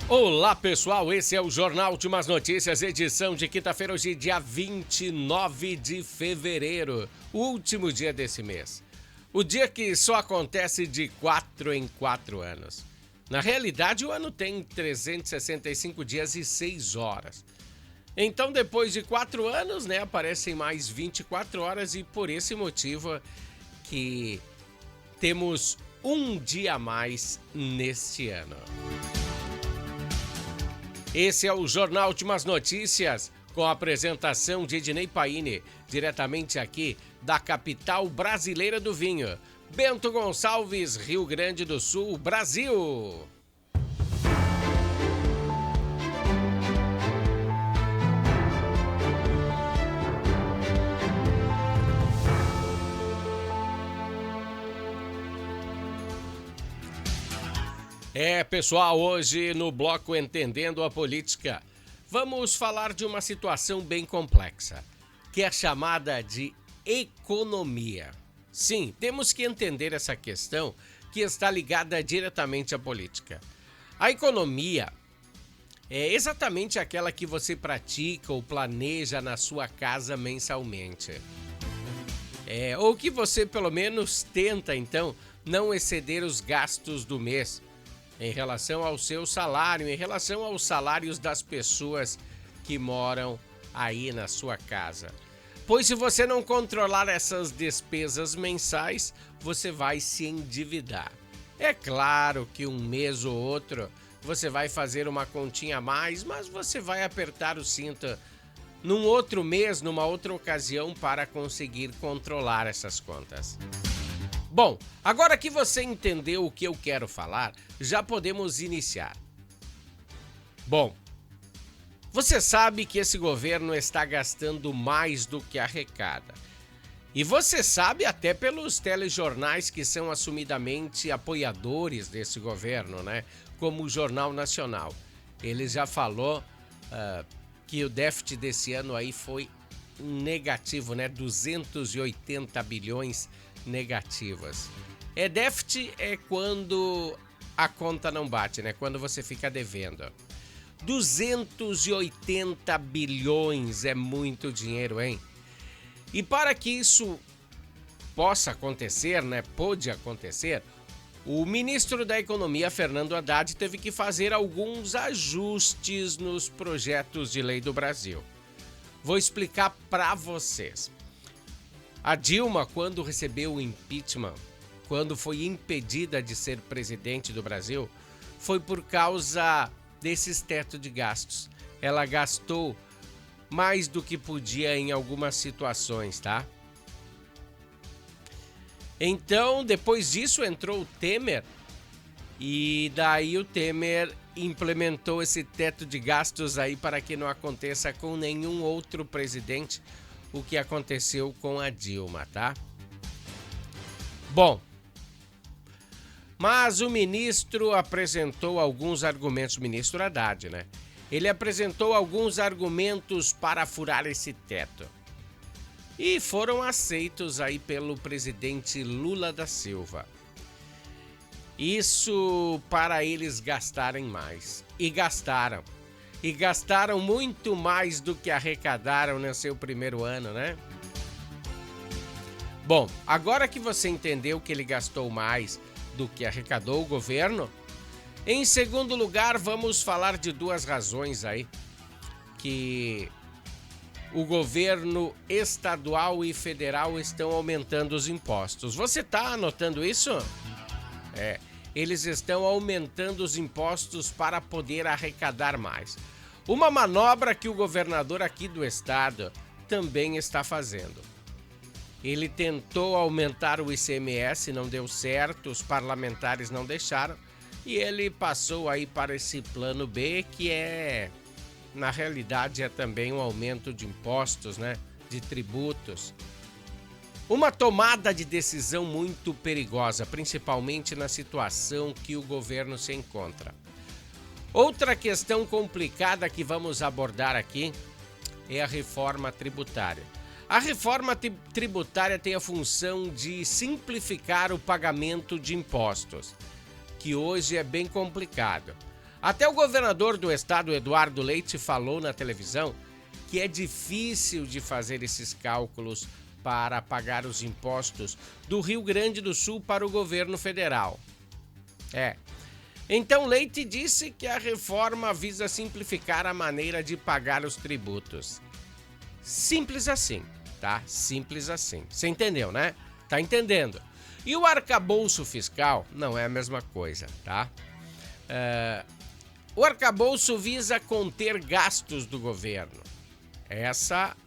Olá pessoal, esse é o Jornal Últimas Notícias, edição de quinta-feira, hoje dia 29 de fevereiro, o último dia desse mês. O dia que só acontece de 4 em 4 anos. Na realidade, o ano tem 365 dias e 6 horas. Então, depois de 4 anos, aparecem mais 24 horas e por esse motivo que temos um dia a mais neste ano. Esse é o Jornal Últimas Notícias, com a apresentação de Ednei Paine, diretamente aqui da capital brasileira do vinho, Bento Gonçalves, Rio Grande do Sul, Brasil. Pessoal, hoje no bloco Entendendo a Política, vamos falar de uma situação bem complexa, que é chamada de economia. Sim, temos que entender essa questão que está ligada diretamente à política. A economia é exatamente aquela que você pratica ou planeja na sua casa mensalmente. Ou que você pelo menos tenta, então, não exceder os gastos do mês em relação ao seu salário, em relação aos salários das pessoas que moram aí na sua casa. Pois se você não controlar essas despesas mensais, você vai se endividar. É claro que um mês ou outro você vai fazer uma continha a mais, mas você vai apertar o cinto num outro mês, numa outra ocasião, para conseguir controlar essas contas. Bom, agora que você entendeu o que eu quero falar, já podemos iniciar. Bom, você sabe que esse governo está gastando mais do que arrecada. E você sabe até pelos telejornais que são assumidamente apoiadores desse governo, como o Jornal Nacional. Ele já falou que o déficit desse ano aí foi negativo, 280 bilhões negativas. Déficit é quando a conta não bate, quando você fica devendo. 280 bilhões é muito dinheiro, hein? E para que isso possa acontecer, pôde acontecer, o ministro da Economia, Fernando Haddad, teve que fazer alguns ajustes nos projetos de lei do Brasil. Vou explicar para vocês. A Dilma, quando recebeu o impeachment, quando foi impedida de ser presidente do Brasil, foi por causa desses tetos de gastos. Ela gastou mais do que podia em algumas situações, tá? Então, depois disso, entrou o Temer e daí o Temer implementou esse teto de gastos aí para que não aconteça com nenhum outro presidente o que aconteceu com a Dilma, tá? Bom, mas o ministro apresentou alguns argumentos, o ministro Haddad, Ele apresentou alguns argumentos para furar esse teto. E foram aceitos aí pelo presidente Lula da Silva. Isso para eles gastarem mais. E gastaram. E gastaram muito mais do que arrecadaram no seu primeiro ano, Bom, agora que você entendeu que ele gastou mais do que arrecadou o governo, em segundo lugar, vamos falar de duas razões aí que o governo estadual e federal estão aumentando os impostos. Você está anotando isso? Eles estão aumentando os impostos para poder arrecadar mais. Uma manobra que o governador aqui do estado também está fazendo. Ele tentou aumentar o ICMS, não deu certo, os parlamentares não deixaram, e ele passou aí para esse plano B, que na realidade, é também um aumento de impostos, de tributos. Uma tomada de decisão muito perigosa, principalmente na situação que o governo se encontra. Outra questão complicada que vamos abordar aqui é a reforma tributária. A reforma tributária tem a função de simplificar o pagamento de impostos, que hoje é bem complicado. Até o governador do estado, Eduardo Leite, falou na televisão que é difícil de fazer esses cálculos para pagar os impostos do Rio Grande do Sul para o governo federal. Então Leite disse que a reforma visa simplificar a maneira de pagar os tributos. Simples assim, tá? Simples assim. Você entendeu, né? Tá entendendo? E o arcabouço fiscal não é a mesma coisa, tá? O arcabouço visa conter gastos do governo. Essa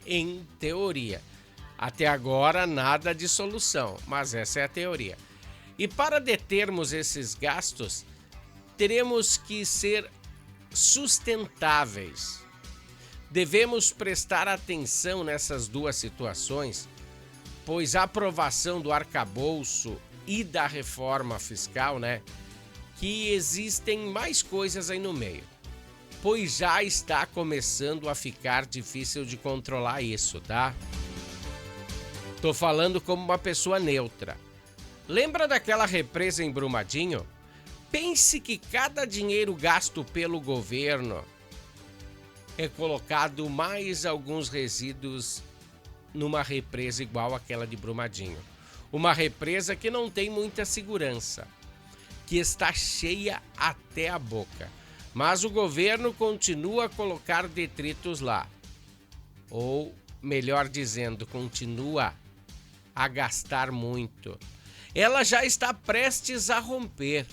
em teoria. Até agora nada de solução, mas essa é a teoria. E para determos esses gastos, teremos que ser sustentáveis. Devemos prestar atenção nessas duas situações, pois a aprovação do arcabouço e da reforma fiscal, que existem mais coisas aí no meio, pois já está começando a ficar difícil de controlar isso, tá? Tô falando como uma pessoa neutra. Lembra daquela represa em Brumadinho? Pense que cada dinheiro gasto pelo governo é colocado mais alguns resíduos numa represa igual àquela de Brumadinho. Uma represa que não tem muita segurança, que está cheia até a boca. Mas o governo continua a colocar detritos lá. Ou, melhor dizendo, continua a gastar muito. Ela já está prestes a romper.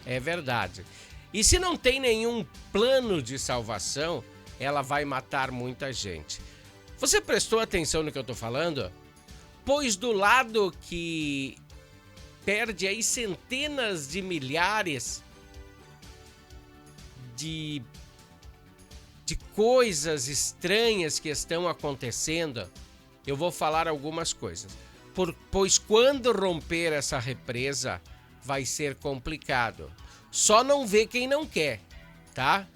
É verdade. E se não tem nenhum plano de salvação, ela vai matar muita gente. Você prestou atenção no que eu estou falando? Pois do lado que perde aí centenas de milhares de coisas estranhas que estão acontecendo, eu vou falar algumas coisas. Pois quando romper essa represa, vai ser complicado. Só não vê quem não quer, tá?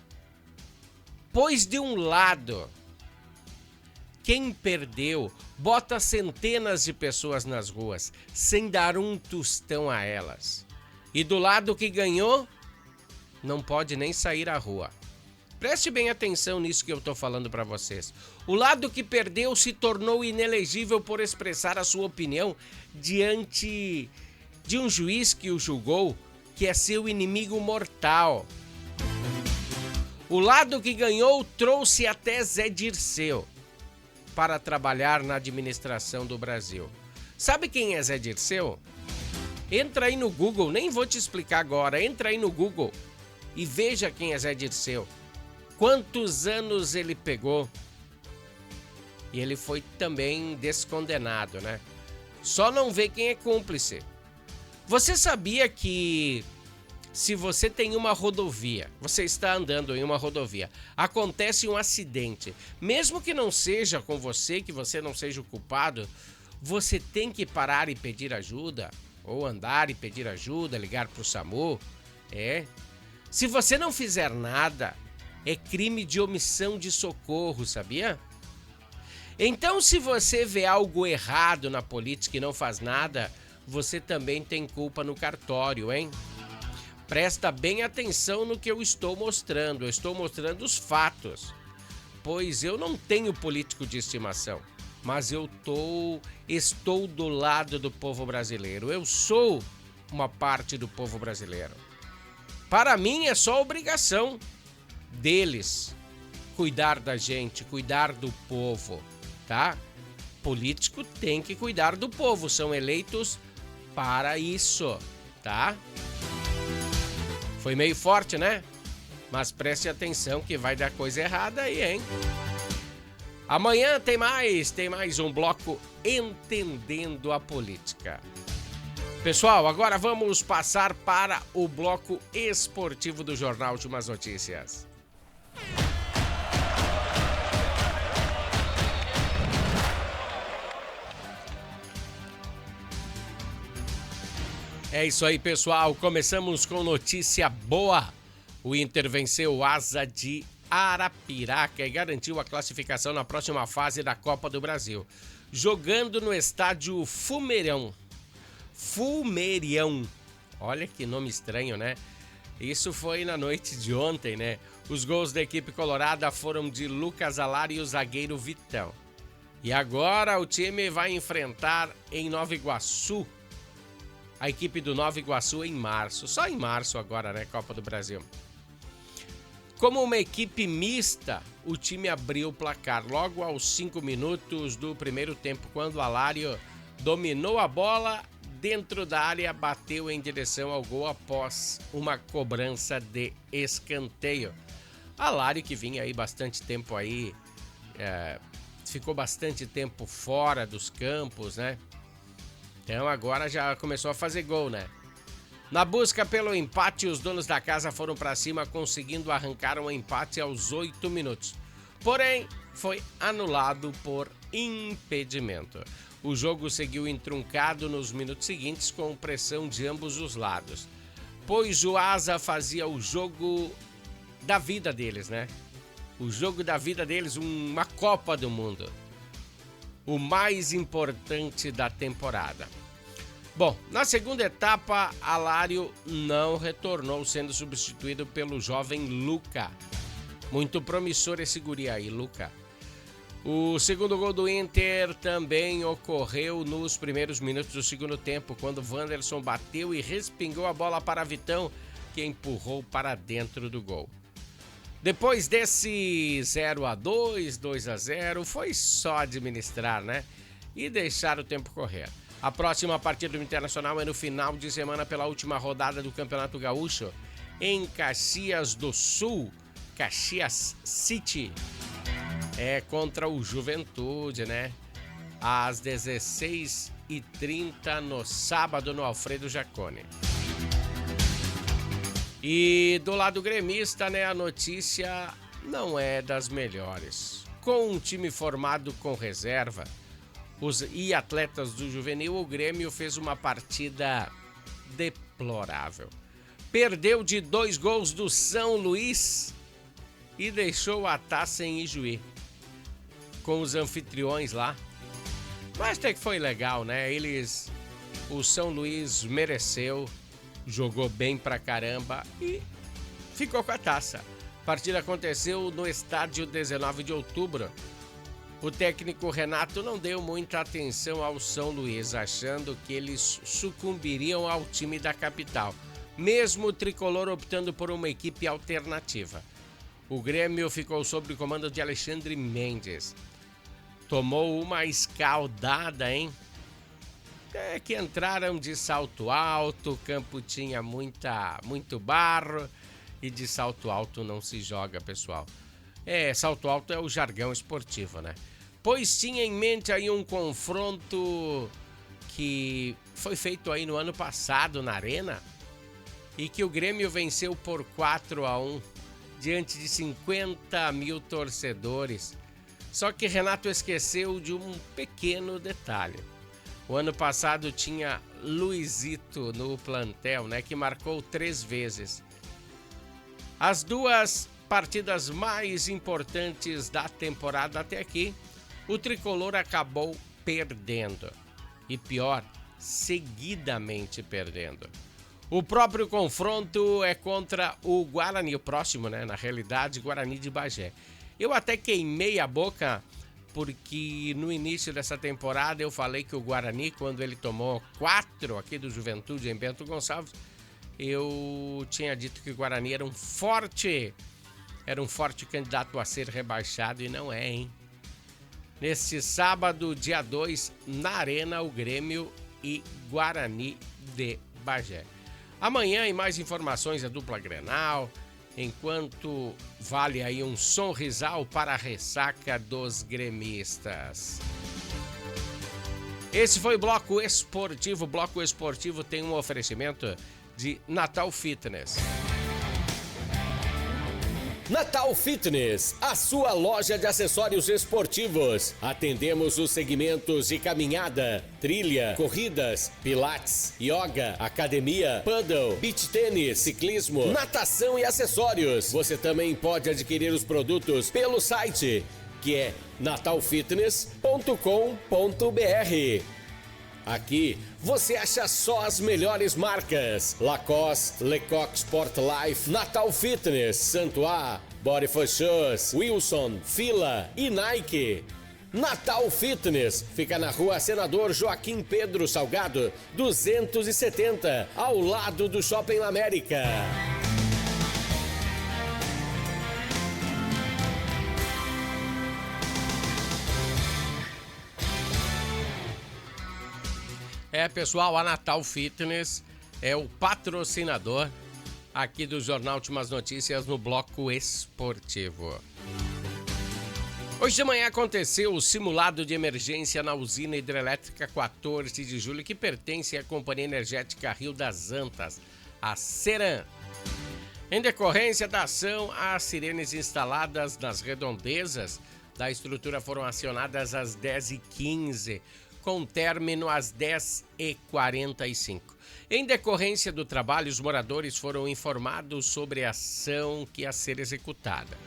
Pois de um lado, quem perdeu bota centenas de pessoas nas ruas, sem dar um tostão a elas. E do lado que ganhou, não pode nem sair à rua. Preste bem atenção nisso que eu tô falando para vocês. O lado que perdeu se tornou inelegível por expressar a sua opinião diante de um juiz que o julgou, que é seu inimigo mortal. O lado que ganhou trouxe até Zé Dirceu para trabalhar na administração do Brasil. Sabe quem é Zé Dirceu? Entra aí no Google, nem vou te explicar agora, entra aí no Google e veja quem é Zé Dirceu. Quantos anos ele pegou? E ele foi também descondenado, Só não vê quem é cúmplice. Você sabia que se você tem uma rodovia, você está andando em uma rodovia, acontece um acidente, mesmo que não seja com você, que você não seja o culpado, você tem que parar e pedir ajuda, ou andar e pedir ajuda, ligar para o SAMU, Se você não fizer nada, é crime de omissão de socorro, sabia? Então, se você vê algo errado na política e não faz nada, você também tem culpa no cartório, hein? Presta bem atenção no que eu estou mostrando. Eu estou mostrando os fatos. Pois eu não tenho político de estimação, mas eu estou do lado do povo brasileiro. Eu sou uma parte do povo brasileiro. Para mim é só obrigação deles cuidar da gente, cuidar do povo, tá? Político tem que cuidar do povo, são eleitos para isso, tá? Foi meio forte, Mas preste atenção que vai dar coisa errada aí, hein? Amanhã tem mais um bloco Entendendo a Política. Pessoal, agora vamos passar para o bloco esportivo do Jornal Últimas Notícias. É isso aí, pessoal. Começamos com notícia boa. O Inter venceu o Asa de Arapiraca e garantiu a classificação na próxima fase da Copa do Brasil, jogando no estádio Fumerião. Olha que nome estranho, né? Isso foi na noite de ontem, né? Os gols da equipe colorada foram de Lucas Alário e o zagueiro Vitão. E agora o time vai enfrentar em Nova Iguaçu a equipe do Nova Iguaçu em março. Só em março agora, né? Copa do Brasil. Como uma equipe mista, o time abriu o placar logo aos 5 minutos do primeiro tempo, quando o Alário dominou a bola dentro da área, bateu em direção ao gol após uma cobrança de escanteio. Alário, que vinha aí bastante tempo aí, ficou bastante tempo fora dos campos, né? Então agora já começou a fazer gol, né? Na busca pelo empate, os donos da casa foram para cima, conseguindo arrancar um empate aos 8 minutos. Porém, foi anulado por impedimento. O jogo seguiu entroncado nos minutos seguintes, com pressão de ambos os lados, pois o Asa fazia o jogo da vida deles, né? O jogo da vida deles, uma Copa do Mundo. O mais importante da temporada. Bom, na segunda etapa, Alário não retornou, sendo substituído pelo jovem Luca. Muito promissor esse guri aí, Luca. O segundo gol do Inter também ocorreu nos primeiros minutos do segundo tempo, quando Wanderson bateu e respingou a bola para Vitão, que empurrou para dentro do gol. Depois desse 0-2, 2-0, foi só administrar, né? E deixar o tempo correr. A próxima partida do Internacional é no final de semana pela última rodada do Campeonato Gaúcho, em Caxias do Sul, Caxias City. É contra o Juventude, né? Às 16h30 no sábado no Alfredo Jaconi. E do lado gremista, né, a notícia não é das melhores. Com um time formado com reserva e atletas do juvenil, o Grêmio fez uma partida deplorável. Perdeu de 2 gols do São Luís e deixou a taça em Ijuí, com os anfitriões lá. Mas até que foi legal, né? O São Luís mereceu, jogou bem pra caramba e ficou com a taça. A partida aconteceu no estádio 19 de outubro. O técnico Renato não deu muita atenção ao São Luís, achando que eles sucumbiriam ao time da capital, mesmo o tricolor optando por uma equipe alternativa. O Grêmio ficou sob o comando de Alexandre Mendes. Tomou uma escaldada, hein? É que entraram de salto alto, o campo tinha muito barro e de salto alto não se joga, pessoal. Salto alto é o jargão esportivo, né? Pois tinha em mente aí um confronto que foi feito aí no ano passado na Arena e que o Grêmio venceu por 4-1 diante de 50 mil torcedores. Só que Renato esqueceu de um pequeno detalhe. O ano passado tinha Luizito no plantel, né, que marcou 3 vezes. As 2 partidas mais importantes da temporada até aqui, o tricolor acabou perdendo. E pior, seguidamente perdendo. O próprio confronto é contra o Guarani, o próximo, né, na realidade, Guarani de Bagé. Eu até queimei a boca porque no início dessa temporada eu falei que o Guarani, quando ele tomou 4 aqui do Juventude em Bento Gonçalves, eu tinha dito que o Guarani era um forte candidato a ser rebaixado e não é, hein? Neste sábado, dia 2, na Arena, o Grêmio e Guarani de Bagé. Amanhã, em mais informações, a dupla Grenal, enquanto vale aí um sonrisal para a ressaca dos gremistas. Esse foi o Bloco Esportivo. O Bloco Esportivo tem um oferecimento de Natal Fitness. Natal Fitness, a sua loja de acessórios esportivos. Atendemos os segmentos de caminhada, trilha, corridas, pilates, yoga, academia, paddle, beach tênis, ciclismo, natação e acessórios. Você também pode adquirir os produtos pelo site, que é natalfitness.com.br. Aqui você acha só as melhores marcas: Lacoste, Lecoq Sport Life, Natal Fitness, Santois, Body for Shoes, Wilson, Fila e Nike. Natal Fitness fica na rua Senador Joaquim Pedro Salgado, 270, ao lado do Shopping América. Pessoal, a Natal Fitness é o patrocinador aqui do Jornal Últimas Notícias no Bloco Esportivo. Hoje de manhã aconteceu o simulado de emergência na usina hidrelétrica 14 de julho, que pertence à Companhia Energética Rio das Antas, a Ceran. Em decorrência da ação, as sirenes instaladas nas redondezas da estrutura foram acionadas às 10h15, com término às 10h45. Em decorrência do trabalho, os moradores foram informados sobre a ação que ia ser executada.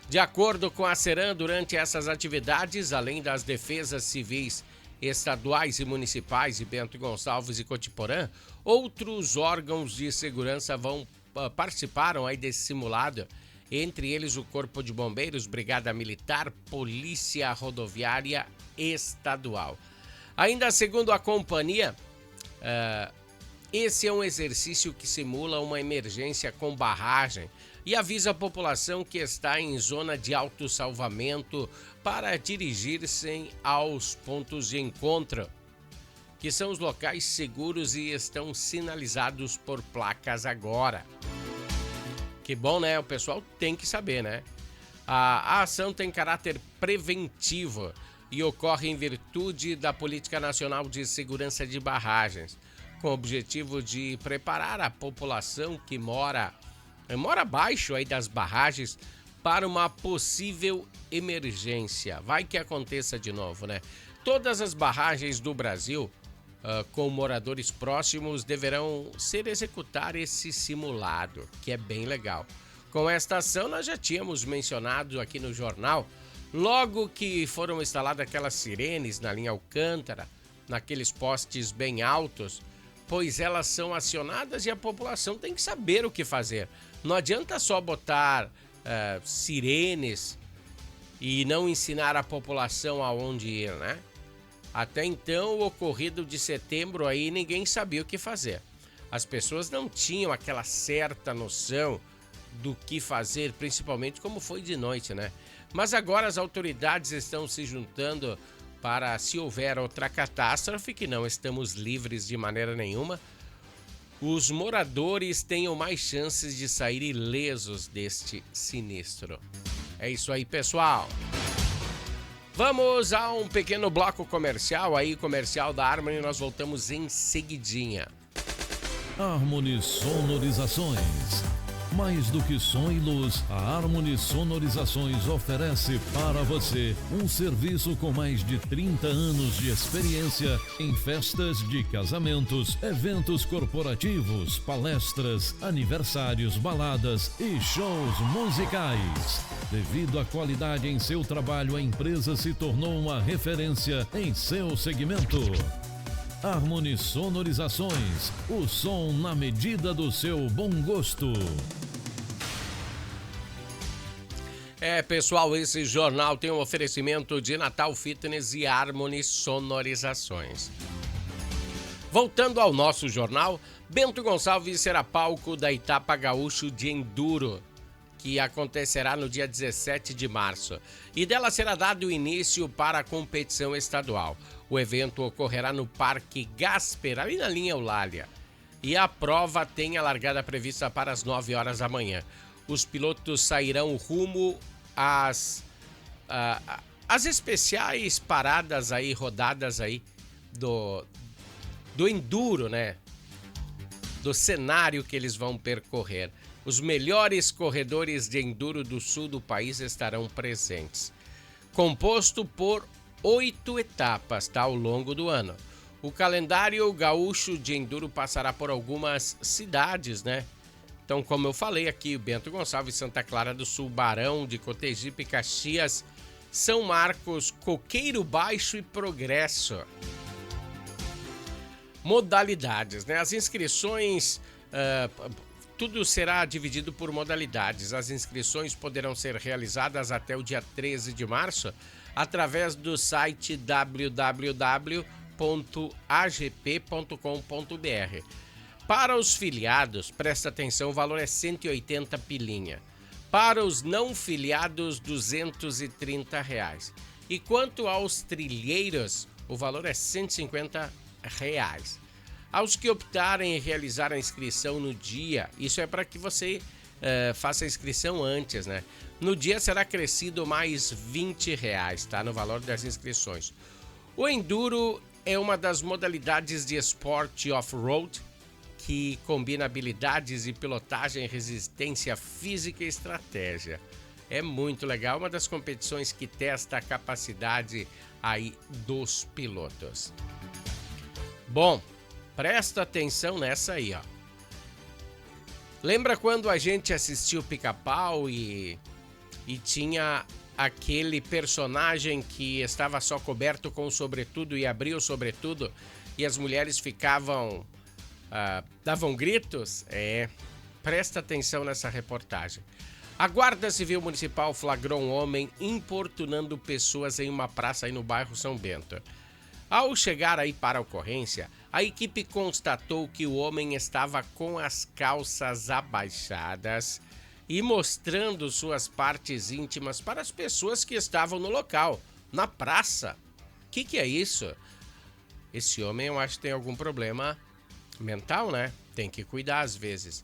De acordo com a Ceran, durante essas atividades, além das defesas civis estaduais e municipais de Bento Gonçalves e Cotiporã, outros órgãos de segurança participaram aí desse simulado, entre eles o Corpo de Bombeiros, Brigada Militar, Polícia Rodoviária Estadual. Ainda segundo a companhia, esse é um exercício que simula uma emergência com barragem e avisa a população que está em zona de autossalvamento para dirigir-se aos pontos de encontro, que são os locais seguros e estão sinalizados por placas agora. Que bom, né? O pessoal tem que saber, né? A ação tem caráter preventivo e ocorre em virtude da Política Nacional de Segurança de Barragens, com o objetivo de preparar a população que mora abaixo aí das barragens para uma possível emergência. Vai que aconteça de novo, né? Todas as barragens do Brasil, com moradores próximos, deverão executar esse simulado, que é bem legal. Com esta ação, nós já tínhamos mencionado aqui no jornal, logo que foram instaladas aquelas sirenes na linha Alcântara, naqueles postes bem altos, pois elas são acionadas e a população tem que saber o que fazer. Não adianta só botar sirenes e não ensinar a população aonde ir, né? Até então, o ocorrido de setembro aí, ninguém sabia o que fazer. As pessoas não tinham aquela certa noção do que fazer, principalmente como foi de noite, né? Mas agora as autoridades estão se juntando para, se houver outra catástrofe, que não estamos livres de maneira nenhuma, os moradores tenham mais chances de sair ilesos deste sinistro. É isso aí, pessoal. Vamos a um pequeno bloco comercial, aí comercial da Harmony, nós voltamos em seguidinha. Harmony Sonorizações. Mais do que som e luz, a Harmony Sonorizações oferece para você um serviço com mais de 30 anos de experiência em festas de casamentos, eventos corporativos, palestras, aniversários, baladas e shows musicais. Devido à qualidade em seu trabalho, a empresa se tornou uma referência em seu segmento. Harmony Sonorizações, o som na medida do seu bom gosto. Pessoal, esse jornal tem um oferecimento de Natal Fitness e Harmony Sonorizações. Voltando ao nosso jornal, Bento Gonçalves será palco da Etapa Gaúcho de Enduro, que acontecerá no dia 17 de março, e dela será dado o início para a competição estadual. O evento ocorrerá no Parque Gasper, ali na linha Eulália, e a prova tem a largada prevista para as 9 horas da manhã. Os pilotos sairão rumo às especiais paradas aí, rodadas aí do Enduro, né? Do cenário que eles vão percorrer. Os melhores corredores de Enduro do sul do país estarão presentes. Composto por 8 etapas, tá? Ao longo do ano. O calendário gaúcho de Enduro passará por algumas cidades, né? Então, como eu falei aqui, Bento Gonçalves, Santa Clara do Sul, Barão de Cotegipe, Caxias, São Marcos, Coqueiro Baixo e Progresso. modalidades, né? As inscrições, tudo será dividido por modalidades. As inscrições poderão ser realizadas até o dia 13 de março através do site www.agp.com.br. Para os filiados, presta atenção, o valor é 180 pilinha. Para os não filiados, R$ 230. E quanto aos trilheiros, o valor é R$ 150. Aos que optarem em realizar a inscrição no dia, isso é para que você faça a inscrição antes, né? No dia será acrescido mais R$ 20, tá? No valor das inscrições. O Enduro é uma das modalidades de esporte off-road que combina habilidades e pilotagem, resistência física e estratégia. É muito legal, uma das competições que testa a capacidade aí dos pilotos. Bom, presta atenção nessa aí, ó. Lembra quando a gente assistiu Pica-Pau e tinha aquele personagem que estava só coberto com o sobretudo e abria o sobretudo e as mulheres ficavam... davam gritos? Presta atenção nessa reportagem. A Guarda Civil Municipal flagrou um homem importunando pessoas em uma praça aí no bairro São Bento. Ao chegar aí para a ocorrência, a equipe constatou que o homem estava com as calças abaixadas e mostrando suas partes íntimas para as pessoas que estavam no local, na praça. O que é isso? Esse homem, eu acho que tem algum problema mental, né? Tem que cuidar às vezes.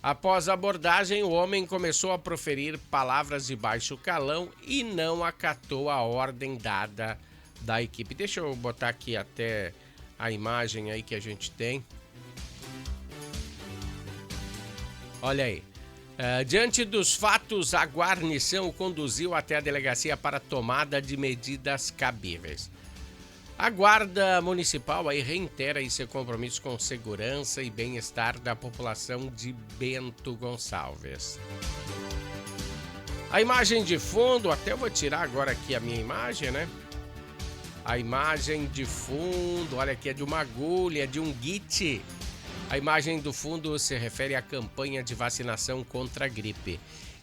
Após a abordagem, o homem começou a proferir palavras de baixo calão e não acatou a ordem dada da equipe. Deixa eu botar aqui até a imagem aí que a gente tem. Olha aí. Diante dos fatos, a guarnição o conduziu até a delegacia para tomada de medidas cabíveis. A Guarda Municipal aí reitera aí seu compromisso com segurança e bem-estar da população de Bento Gonçalves. A imagem de fundo, até eu vou tirar agora aqui a minha imagem, né? A imagem de fundo, olha aqui, é de uma agulha, de um guite. A imagem do fundo se refere à campanha de vacinação contra a gripe,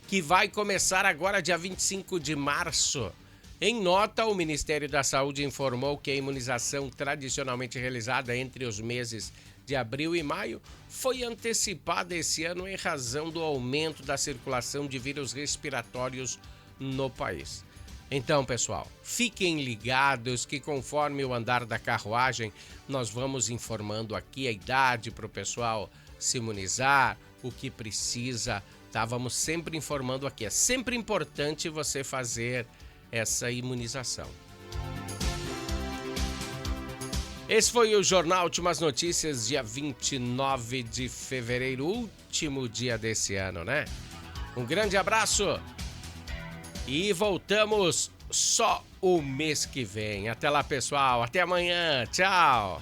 que vai começar agora dia 25 de março. Em nota, o Ministério da Saúde informou que a imunização tradicionalmente realizada entre os meses de abril e maio foi antecipada esse ano em razão do aumento da circulação de vírus respiratórios no país. Então, pessoal, fiquem ligados que conforme o andar da carruagem, nós vamos informando aqui a idade para o pessoal se imunizar, o que precisa, tá? Vamos sempre informando aqui. É sempre importante você fazer essa imunização. Esse foi o Jornal Últimas Notícias, dia 29 de fevereiro, último dia desse ano, né? Um grande abraço e voltamos só o mês que vem. Até lá, pessoal. Até amanhã. Tchau.